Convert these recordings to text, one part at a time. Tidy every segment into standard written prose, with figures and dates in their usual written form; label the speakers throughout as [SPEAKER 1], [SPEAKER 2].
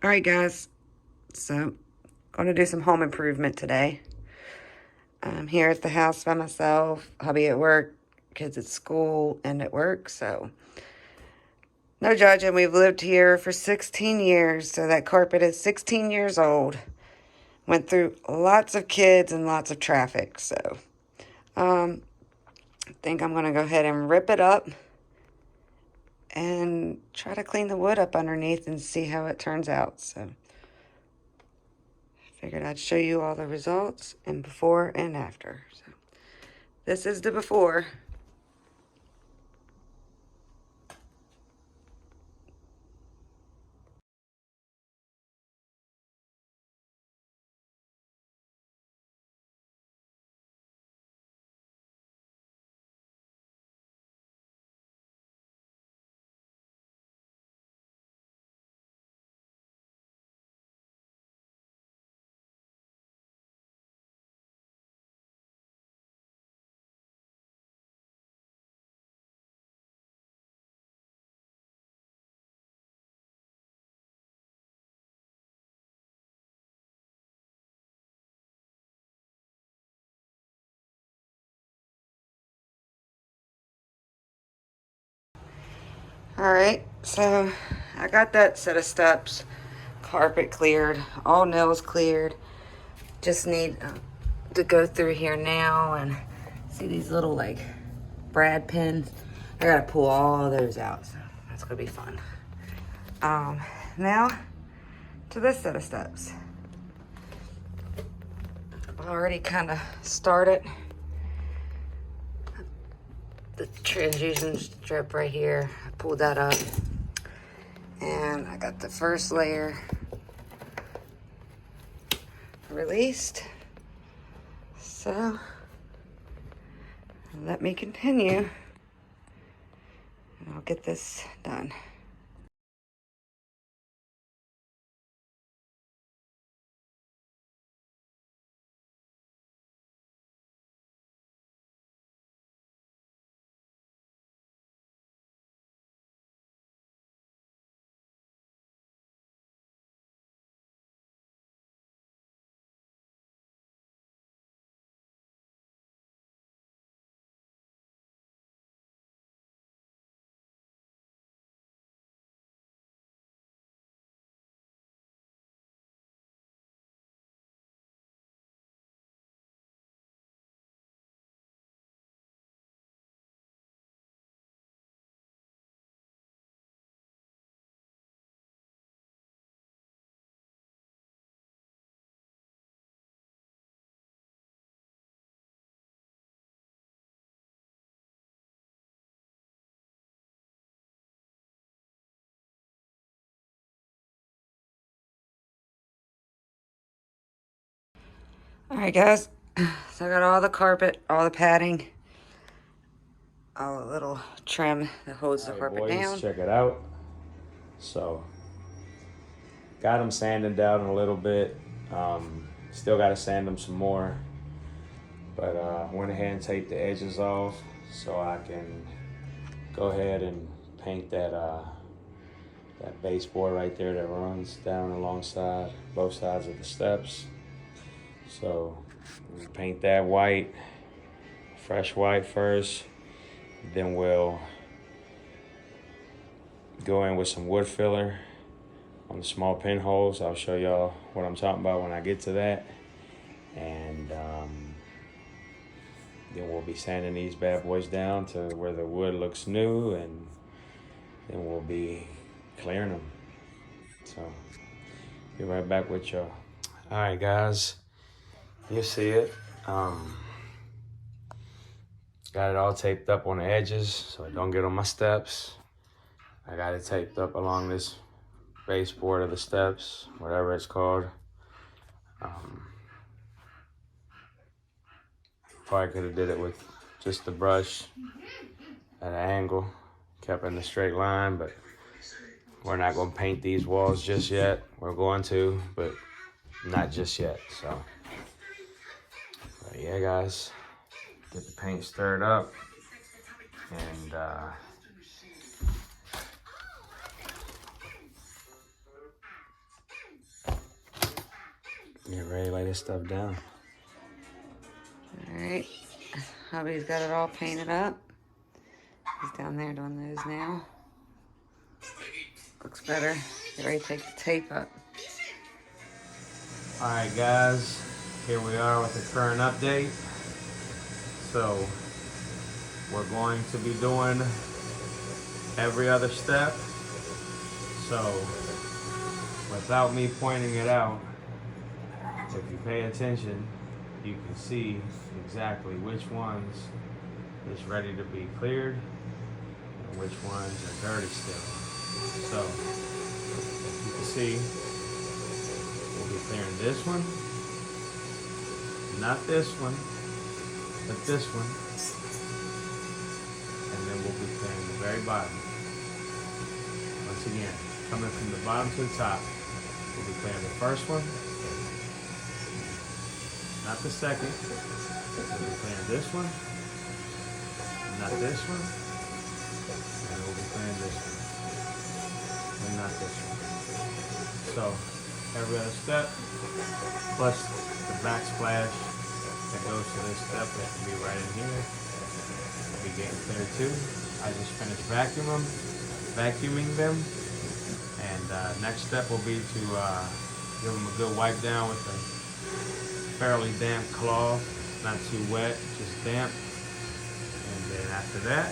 [SPEAKER 1] All right, guys. So, going to do some home improvement today. I'm here at the house by myself. Hubby at work, kids at school and at work. So, no judging. We've lived here for 16 years. So, that carpet is 16 years old. Went through lots of kids and lots of traffic. So, I think I'm going to go ahead and rip it up and try to clean the wood up underneath and see how it turns out. So, figured I'd show you all the results and before and after. So this is the before. All right, so I got that set of steps, carpet cleared, all nails cleared. Just need to go through here now and see these little like brad pins. I gotta pull all those out, so that's gonna be fun. Now to this set of steps. I've already kind of started the transfusion strip right here. I pulled that up and I got the first layer released. So let me continue and I'll get this done. All right, guys. So I got all the carpet, all the padding, all the little trim that holds the carpet down.
[SPEAKER 2] Check it out. So, got them sanded down a little bit. Still got to sand them some more. But went ahead and taped the edges off so I can go ahead and paint that baseboard right there that runs down alongside both sides of the steps. So we'll paint that white, fresh white first. Then we'll go in with some wood filler on the small pinholes. I'll show y'all what I'm talking about when I get to that. And then we'll be sanding these bad boys down to where the wood looks new, and then we'll be clearing them. So, be right back with y'all. All right, guys, you see it. Got it all taped up on the edges so it don't get on my steps. I got it taped up along this baseboard of the steps, whatever it's called. Probably could have did it with just the brush at an angle, kept in the straight line, but we're not gonna paint these walls just yet. We're going to, but not just yet, so. But yeah, guys, get the paint stirred up, and Get ready to lay this stuff down.
[SPEAKER 1] Alright, hubby's got it all painted up. He's down there doing those now. Looks better. Get ready to take the tape up.
[SPEAKER 2] Alright guys, here we are with the current update. So, we're going to be doing every other step. So, without me pointing it out, if you pay attention, you can see exactly which ones is ready to be cleared and which ones are dirty still. So, you can see, we'll be clearing this one, not this one, but this one, and then we'll be clearing the very bottom. Once again, coming from the bottom to the top, we'll be clearing the first one, not the second. We'll be clearing this one, not this one, and we'll be clearing this one, and not this one. So, every other step, plus the backsplash that goes to this step that can be right in here, will be getting clear too. I just finished vacuuming them, and next step will be to give them a good wipe down with a fairly damp cloth, not too wet, just damp. And then after that,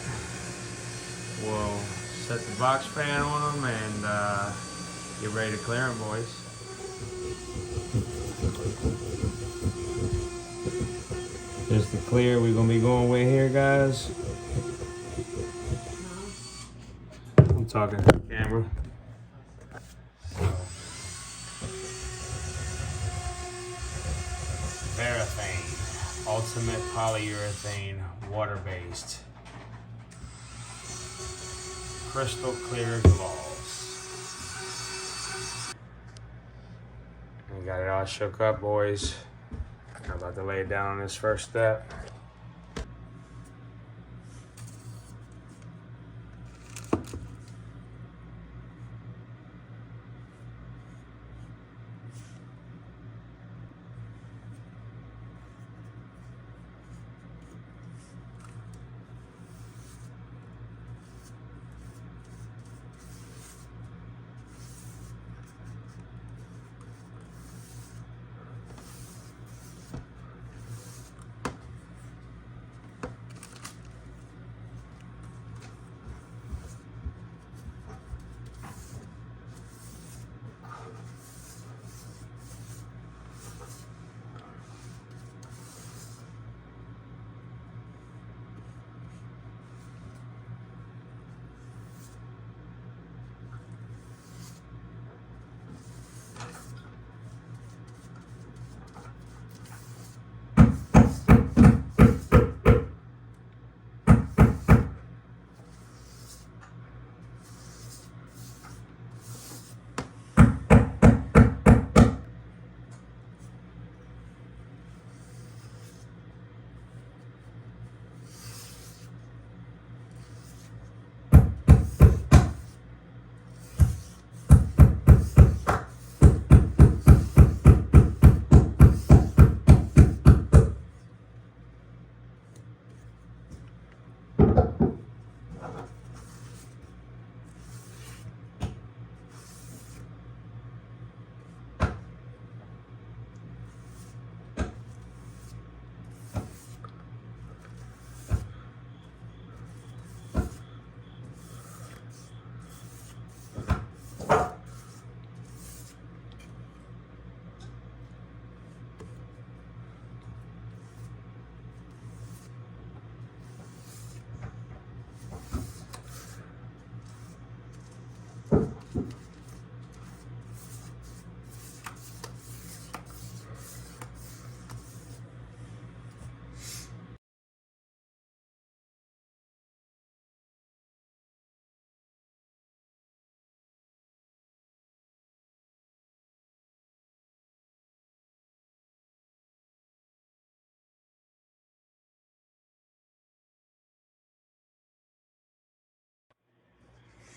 [SPEAKER 2] we'll set the box fan on them and get ready to clear them, boys. Just to clear, we're gonna be going with here, guys. I'm talking to the camera. Varathane, ultimate polyurethane, water-based, crystal clear gloss. We got it all shook up, boys. I'm about to lay it down on this first step.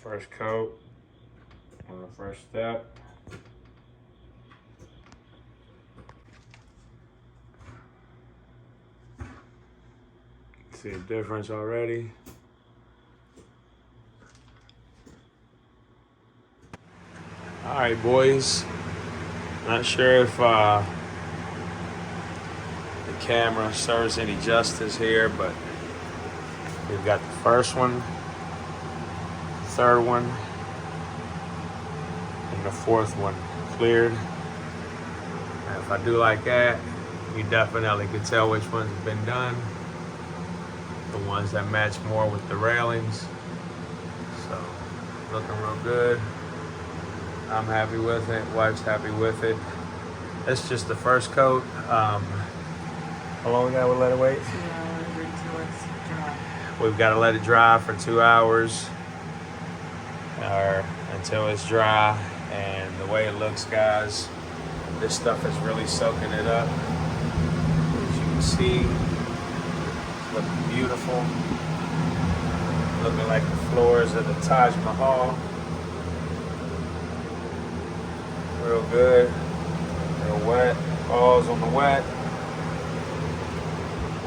[SPEAKER 2] First coat on the first step. See a difference already? All right, boys. Not sure if the camera serves any justice here, but we've got the first one, third one, and the fourth one cleared. And if I do like that, you definitely can tell which ones have been done. The ones that match more with the railings. So, looking real good. I'm happy with it. Wife's happy with it. It's just the first coat. How long we gotta let it wait?
[SPEAKER 1] 2 hours until it's dry.
[SPEAKER 2] We've got to let it dry for 2 hours, or until it's dry. And the way it looks, guys, this stuff is really soaking it up. As you can see, it's looking beautiful. Looking like the floors of the Taj Mahal. Real good. Real wet. Balls on the wet.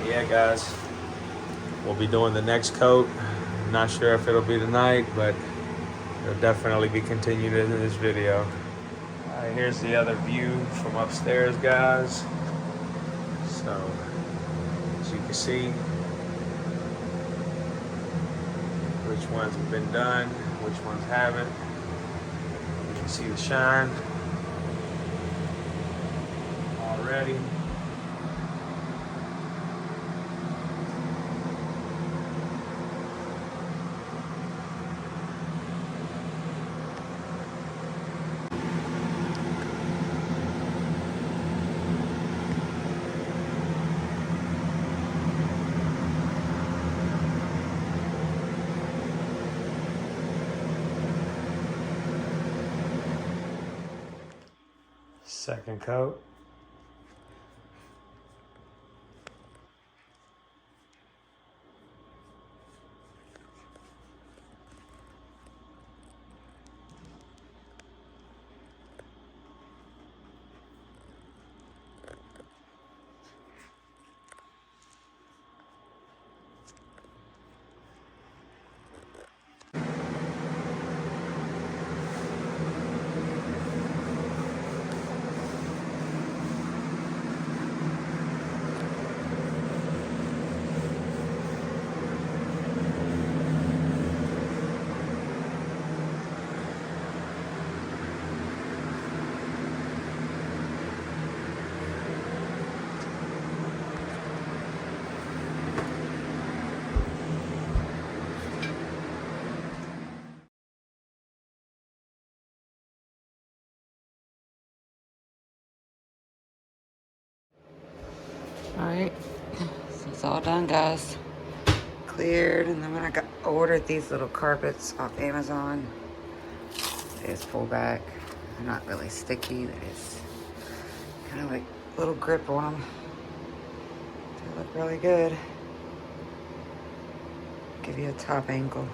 [SPEAKER 2] Yeah, guys. We'll be doing the next coat. I'm not sure if it'll be tonight, but it'll definitely be continued in this video. All right, here's the other view from upstairs, guys. So, as you can see, which ones have been done, which ones haven't. You can see the shine already. Second coat.
[SPEAKER 1] Alright, so it's all done, guys. Cleared, and then when I ordered these little carpets off Amazon, they just pull back. They're not really sticky, they just kind of like little grip on them. They look really good. Give you a top angle.